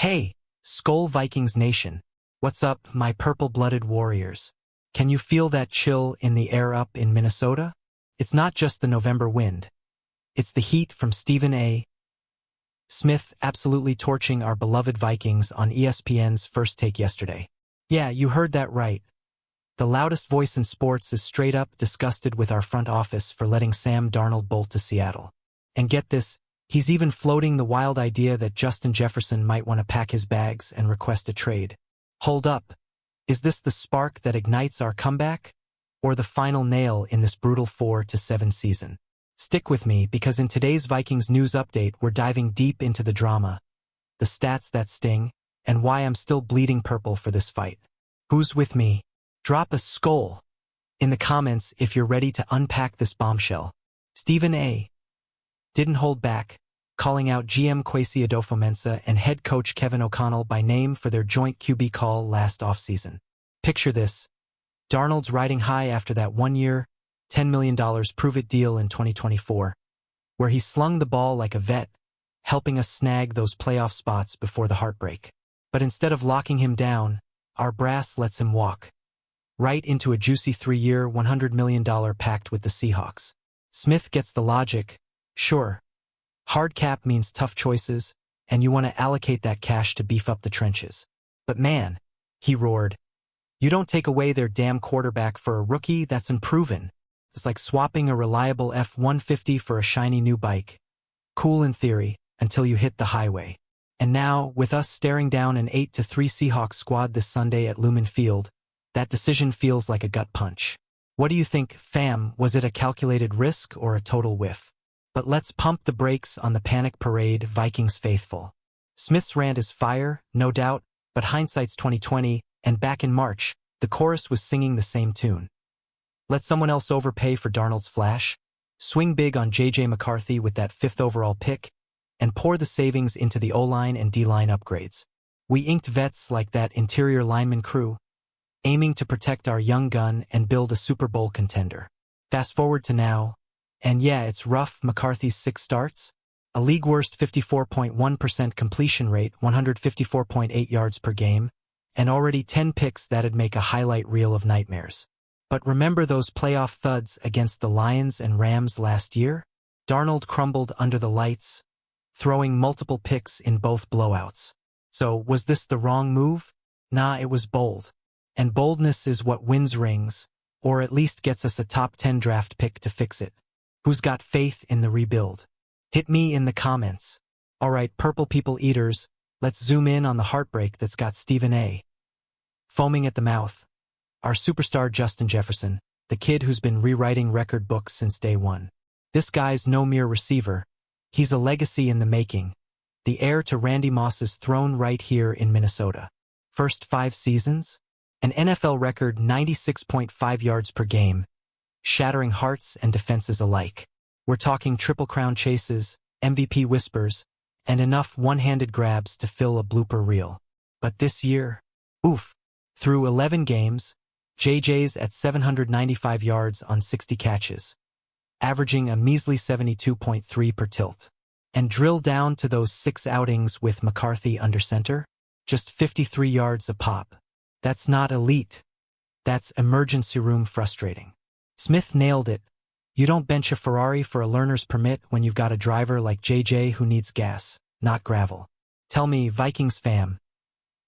Hey, Skull Vikings Nation. What's up, my purple-blooded warriors? Can you feel that chill in the air up in Minnesota? It's not just the November wind. It's the heat from Stephen A. Smith absolutely torching our beloved Vikings on ESPN's First Take yesterday. Yeah, you heard that right. The loudest voice in sports is straight up disgusted with our front office for letting Sam Darnold bolt to Seattle. And get this, he's even floating the wild idea that Justin Jefferson might want to pack his bags and request a trade. Hold up. Is this the spark that ignites our comeback? Or the final nail in this brutal 4-7 season? Stick with me because in today's Vikings news update we're diving deep into the drama, the stats that sting, and why I'm still bleeding purple for this fight. Who's with me? Drop a skull in the comments if you're ready to unpack this bombshell. Stephen A. didn't hold back, calling out GM Kwesi Adofo-Mensah and head coach Kevin O'Connell by name for their joint QB call last offseason. Picture this. Darnold's riding high after that one-year, $10 million prove-it deal in 2024, where he slung the ball like a vet, helping us snag those playoff spots before the heartbreak. But instead of locking him down, our brass lets him walk right into a juicy 3-year, $100 million pact with the Seahawks. Smith gets the logic. Sure, hard cap means tough choices, and you want to allocate that cash to beef up the trenches. But man, he roared, you don't take away their damn quarterback for a rookie that's unproven. It's like swapping a reliable F-150 for a shiny new bike. Cool in theory, until you hit the highway. And now, with us staring down an 8-3 Seahawks squad this Sunday at Lumen Field, that decision feels like a gut punch. What do you think, fam? Was it a calculated risk or a total whiff? But let's pump the brakes on the panic parade, Vikings faithful. Smith's rant is fire, no doubt, but hindsight's 2020, and back in March, the chorus was singing the same tune. Let someone else overpay for Darnold's flash, swing big on J.J. McCarthy with that 5th overall pick, and pour the savings into the O-line and D-line upgrades. We inked vets like that interior lineman crew, aiming to protect our young gun and build a Super Bowl contender. Fast forward to now, and yeah, it's rough. McCarthy's 6 starts, a league-worst 54.1% completion rate, 154.8 yards per game, and already 10 picks that'd make a highlight reel of nightmares. But remember those playoff thuds against the Lions and Rams last year? Darnold crumbled under the lights, throwing multiple picks in both blowouts. So, was this the wrong move? Nah, it was bold. And boldness is what wins rings, or at least gets us a top 10 draft pick to fix it. Who's got faith in the rebuild? Hit me in the comments. Alright, purple people eaters, let's zoom in on the heartbreak that's got Stephen A. foaming at the mouth. Our superstar Justin Jefferson, the kid who's been rewriting record books since day one. This guy's no mere receiver. He's a legacy in the making. The heir to Randy Moss's throne right here in Minnesota. First 5 seasons? An NFL record 96.5 yards per game, shattering hearts and defenses alike. We're talking Triple Crown chases, MVP whispers, and enough one-handed grabs to fill a blooper reel. But this year, oof, through 11 games, JJ's at 795 yards on 60 catches, averaging a measly 72.3 per tilt. And drill down to those 6 outings with McCarthy under center, just 53 yards a pop. That's not elite. That's emergency room frustrating. Smith nailed it. You don't bench a Ferrari for a learner's permit when you've got a driver like JJ who needs gas, not gravel. Tell me, Vikings fam,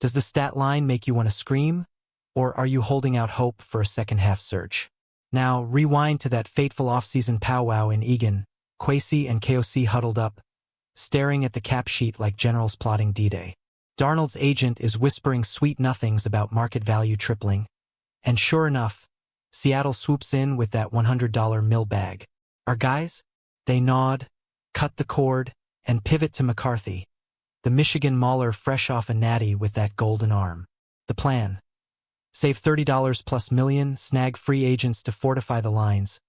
does the stat line make you want to scream? Or are you holding out hope for a second-half surge? Now, rewind to that fateful offseason powwow in Eagan. Kwesi and KOC huddled up, staring at the cap sheet like generals plotting D-Day. Darnold's agent is whispering sweet nothings about market value tripling. And sure enough, Seattle swoops in with that $100 mill bag. Our guys? They nod, cut the cord, and pivot to McCarthy, the Michigan mauler fresh off a natty with that golden arm. The plan: save $30 plus million, snag free agents to fortify the lines,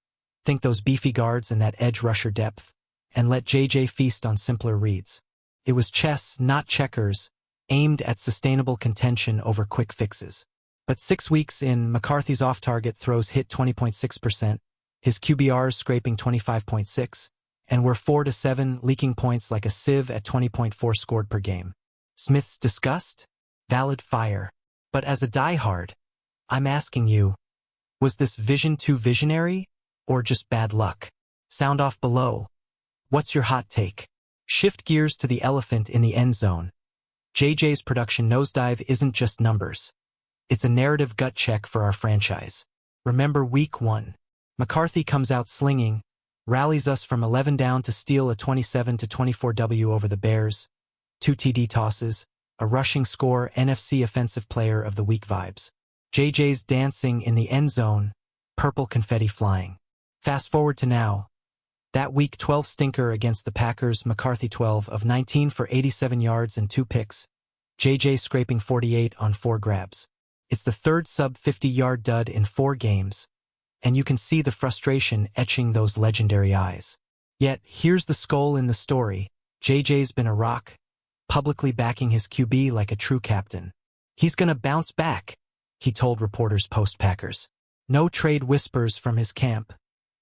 think those beefy guards and that edge rusher depth, and let JJ feast on simpler reads. It was chess, not checkers, aimed at sustainable contention over quick fixes. But 6 weeks in, McCarthy's off-target throws hit 20.6%, his QBRs scraping 25.6, and we're 4-7, leaking points like a sieve at 20.4 scored per game. Smith's disgust? Valid fire. But as a diehard, I'm asking you, was this vision too visionary, or just bad luck? Sound off below. What's your hot take? Shift gears to the elephant in the end zone. JJ's production nosedive isn't just numbers. It's a narrative gut check for our franchise. Remember Week 1. McCarthy comes out slinging, rallies us from 11 down to steal a 27-24 W over the Bears, 2 TD tosses, a rushing score, NFC Offensive Player of the Week vibes. JJ's dancing in the end zone, purple confetti flying. Fast forward to now. That Week 12 stinker against the Packers, McCarthy 12 of 19 for 87 yards and 2 picks. JJ scraping 48 on 4 grabs. It's the third sub-50-yard dud in 4 games, and you can see the frustration etching those legendary eyes. Yet, here's the skull in the story. JJ's been a rock, publicly backing his QB like a true captain. He's gonna bounce back, he told reporters post-Packers. No trade whispers from his camp,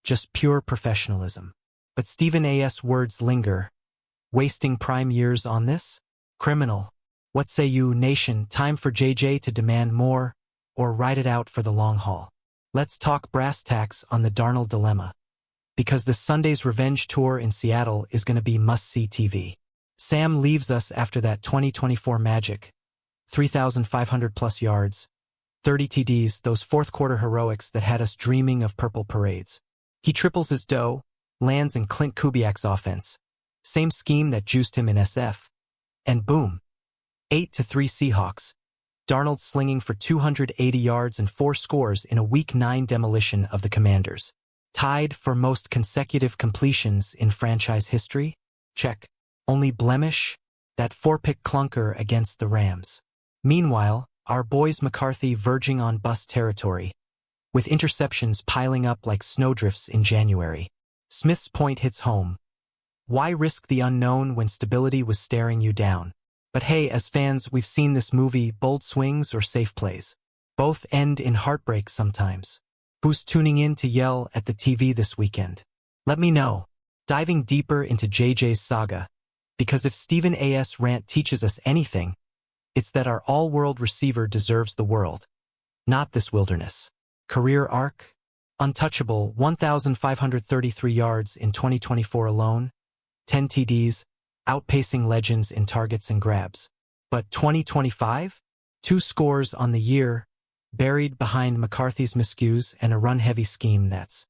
just pure professionalism. But Stephen A.'s words linger. Wasting prime years on this? Criminal. What say you, nation? Time for JJ to demand more, or ride it out for the long haul. Let's talk brass tacks on the Darnold dilemma. Because this Sunday's revenge tour in Seattle is going to be must-see TV. Sam leaves us after that 2024 magic. 3,500-plus yards, 30 TDs, those fourth-quarter heroics that had us dreaming of purple parades. He triples his dough, lands in Clint Kubiak's offense. Same scheme that juiced him in SF. And boom. 8-3 Seahawks. Darnold slinging for 280 yards and 4 scores in a Week 9 demolition of the Commanders. Tied for most consecutive completions in franchise history? Check. Only blemish? That 4-pick clunker against the Rams. Meanwhile, our boys McCarthy verging on bust territory, with interceptions piling up like snowdrifts in January. Smith's point hits home. Why risk the unknown when stability was staring you down? But hey, as fans, we've seen this movie, bold swings or safe plays. Both end in heartbreak sometimes. Who's tuning in to yell at the TV this weekend? Let me know. Diving deeper into JJ's saga, because if Stephen A.'s rant teaches us anything, it's that our all-world receiver deserves the world, not this wilderness. Career arc? Untouchable, 1,533 yards in 2024 alone, 10 TDs, outpacing legends in targets and grabs. But 2025? 2 scores on the year, buried behind McCarthy's miscues and a run-heavy scheme that's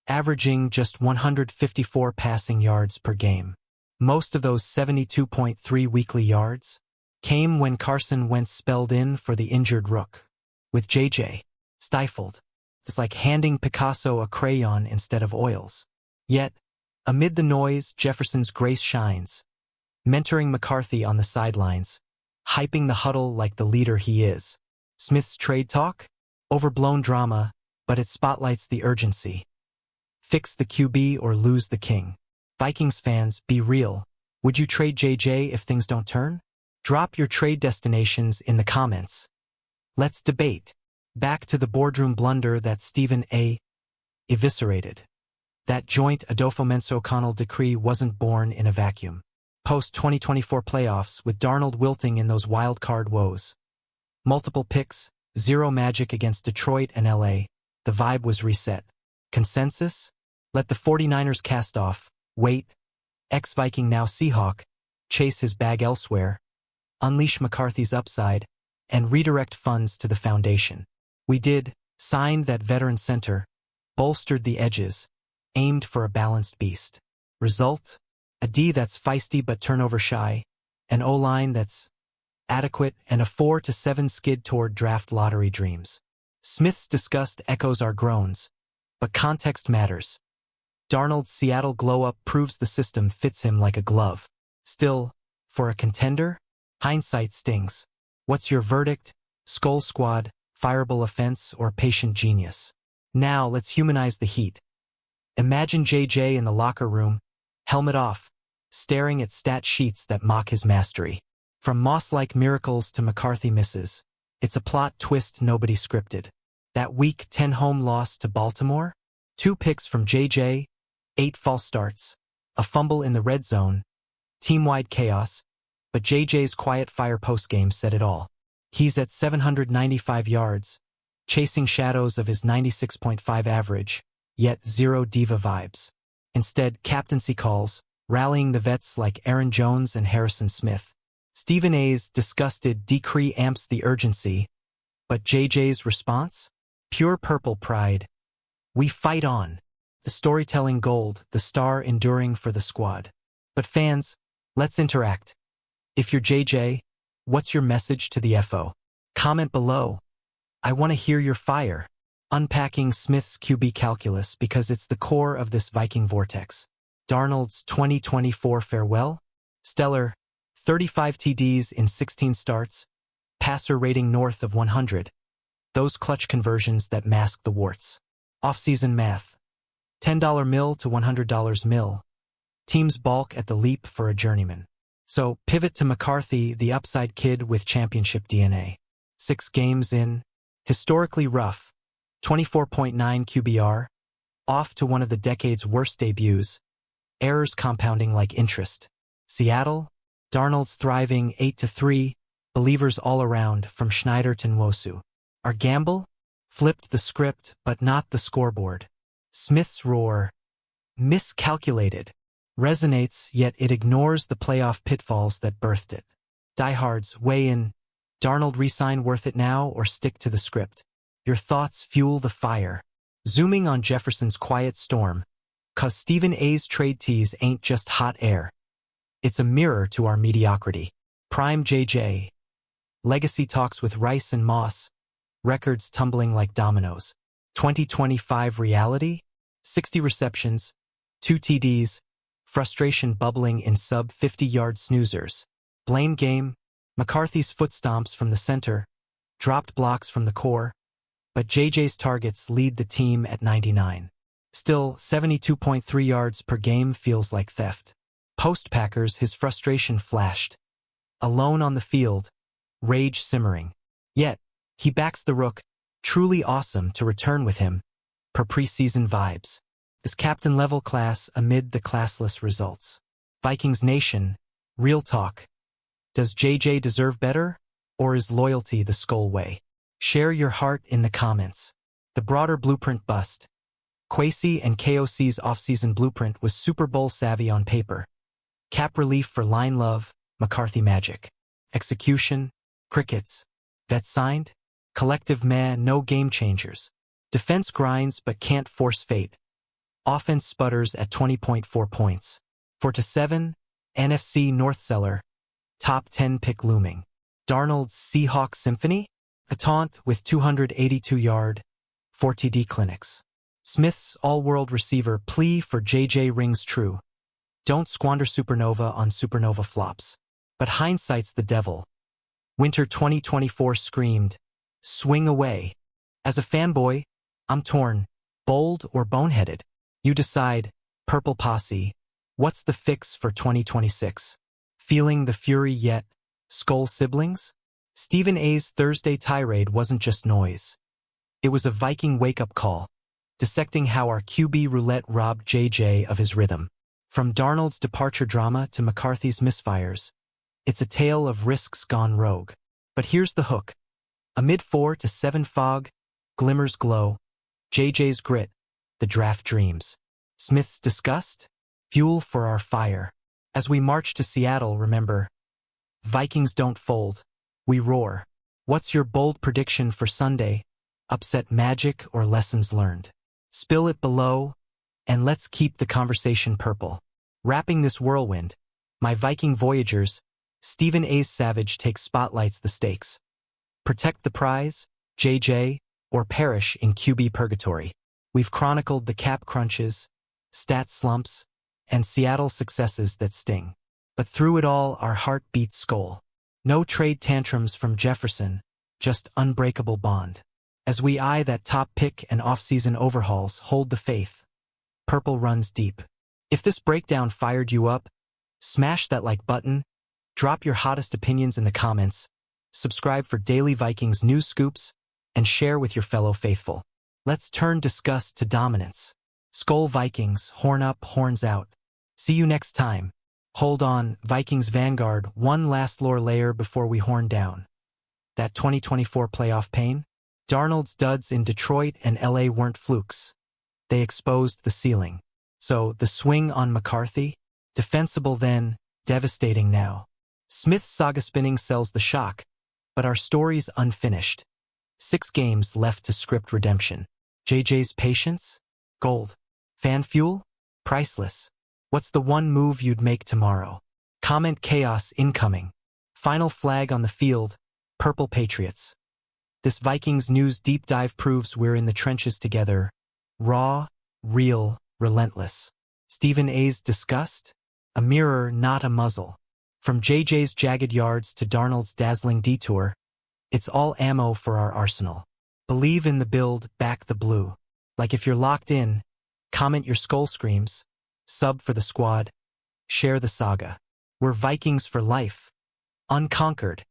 averaging just 154 passing yards per game. Most of those 72.3 weekly yards came when Carson Wentz spelled in for the injured rook. With JJ stifled, it's like handing Picasso a crayon instead of oils. Yet, amid the noise, Jefferson's grace shines, mentoring McCarthy on the sidelines, hyping the huddle like the leader he is. Smith's trade talk? Overblown drama, but it spotlights the urgency. Fix the QB or lose the king. Vikings fans, be real. Would you trade JJ if things don't turn? Drop your trade destinations in the comments. Let's debate. Back to the boardroom blunder that Stephen A. eviscerated. That joint Adolfo-Menso-O'Connell decree wasn't born in a vacuum. Post-2024 playoffs with Darnold wilting in those wild card woes. Multiple picks, 0 magic against Detroit and LA. The vibe was reset. Consensus? Let the 49ers cast off, wait, ex-Viking now Seahawk, chase his bag elsewhere, unleash McCarthy's upside, and redirect funds to the foundation. We did, signed that veteran center, bolstered the edges, aimed for a balanced beast. Result? A D that's feisty but turnover shy, an O-line that's adequate, and a 4-7 skid toward draft lottery dreams. Smith's disgust echoes our groans, but context matters. Darnold's Seattle glow-up proves the system fits him like a glove. Still, for a contender, hindsight stings. What's your verdict? Skull Squad, fireable offense, or patient genius? Now let's humanize the heat. Imagine JJ in the locker room, helmet off, staring at stat sheets that mock his mastery. From Moss-like miracles to McCarthy misses, it's a plot twist nobody scripted. That Week 10 home loss to Baltimore? 2 picks from JJ, 8 false starts, a fumble in the red zone, team-wide chaos, But JJ's quiet fire postgame said it all. He's at 795 yards, chasing shadows of his 96.5 average, yet zero diva vibes. Instead, captaincy calls, rallying the vets like Aaron Jones and Harrison Smith. Stephen A's disgusted decree amps the urgency, but JJ's response? Pure purple pride. We fight on. The storytelling gold, the star enduring for the squad. But fans, let's interact. If you're JJ, what's your message to the FO? Comment below. I want to hear your fire. Unpacking Smith's QB calculus because it's the core of this Viking vortex. Darnold's 2024 farewell? Stellar, 35 TDs in 16 starts, passer rating north of 100. Those clutch conversions that mask the warts. Offseason math. $10 mil to $100 mil. Teams balk at the leap for a journeyman. So, pivot to McCarthy, the upside kid with championship DNA. 6 games in, historically rough, 24.9 QBR, off to one of the decade's worst debuts, errors compounding like interest. Seattle, Darnold's thriving 8-3, believers all around from Schneider to Nwosu. Our gamble? Flipped the script, but not the scoreboard. Smith's roar, miscalculated, resonates, yet it ignores the playoff pitfalls that birthed it. Diehards, weigh in. Darnold re-sign worth it now or stick to the script? Your thoughts fuel the fire. Zooming on Jefferson's quiet storm, 'cause Stephen A's trade tease ain't just hot air. It's a mirror to our mediocrity. Prime JJ. Legacy talks with Rice and Moss. Records tumbling like dominoes. 2025 reality? 60 receptions, 2 TDs, frustration bubbling in sub-50-yard snoozers. Blame game, McCarthy's foot stomps from the center, dropped blocks from the core, but JJ's targets lead the team at 99. Still, 72.3 yards per game feels like theft. Post-Packers, his frustration flashed. Alone on the field, rage simmering. Yet, he backs the rook, truly awesome to return with him, per preseason vibes. This captain-level class amid the classless results. Vikings Nation, real talk. Does JJ deserve better, or is loyalty the skull way? Share your heart in the comments. The broader blueprint bust. Kwesi and KOC's offseason blueprint was Super Bowl savvy on paper. Cap relief for line love, McCarthy magic. Execution, crickets. Vets signed? Collective meh, no game changers. Defense grinds but can't force fate. Offense sputters at 20.4 points. 4-7, NFC North Cellar. Top 10 pick looming. Darnold's Seahawks Symphony? A taunt with 282-yard, 4 TD clinics. Smith's all-world receiver plea for JJ rings true. Don't squander supernova on supernova flops. But hindsight's the devil. Winter 2024 screamed, swing away. As a fanboy, I'm torn, bold or boneheaded. You decide, Purple Posse, what's the fix for 2026? Feeling the fury yet? Skull siblings? Stephen A's Thursday tirade wasn't just noise. It was a Viking wake-up call, dissecting how our QB roulette robbed JJ of his rhythm. From Darnold's departure drama to McCarthy's misfires, it's a tale of risks gone rogue. But here's the hook. Amid 4-7 fog, glimmers glow, JJ's grit, the draft dreams. Smith's disgust, fuel for our fire. As we march to Seattle, remember, Vikings don't fold, we roar. What's your bold prediction for Sunday? Upset magic or lessons learned? Spill it below, and let's keep the conversation purple. Wrapping this whirlwind, my Viking Voyagers, Stephen A's Savage takes spotlights the stakes. Protect the prize, JJ, or perish in QB purgatory. We've chronicled the cap crunches, stat slumps, and Seattle successes that sting. But through it all, our heart beats skull. No trade tantrums from Jefferson, just unbreakable bond. As we eye that top pick and off-season overhauls, hold the faith. Purple runs deep. If this breakdown fired you up, smash that like button, drop your hottest opinions in the comments, subscribe for daily Vikings news scoops, and share with your fellow faithful. Let's turn disgust to dominance. Skol Vikings, horn up, horns out. See you next time. Hold on, Vikings Vanguard, one last lore layer before we horn down. That 2024 playoff pain? Darnold's duds in Detroit and LA weren't flukes. They exposed the ceiling. So, the swing on McCarthy? Defensible then, devastating now. Smith's saga spinning sells the shock, but our story's unfinished. 6 games left to script redemption. JJ's patience? Gold. Fan fuel? Priceless. What's the one move you'd make tomorrow? Comment chaos incoming. Final flag on the field, Purple Patriots. This Vikings news deep dive proves we're in the trenches together. Raw, real, relentless. Stephen A's disgust? A mirror, not a muzzle. From JJ's jagged yards to Darnold's dazzling detour, it's all ammo for our arsenal. Believe in the build, back the blue. Like if you're locked in, comment your skull screams, sub for the squad, share the saga. We're Vikings for life. Unconquered.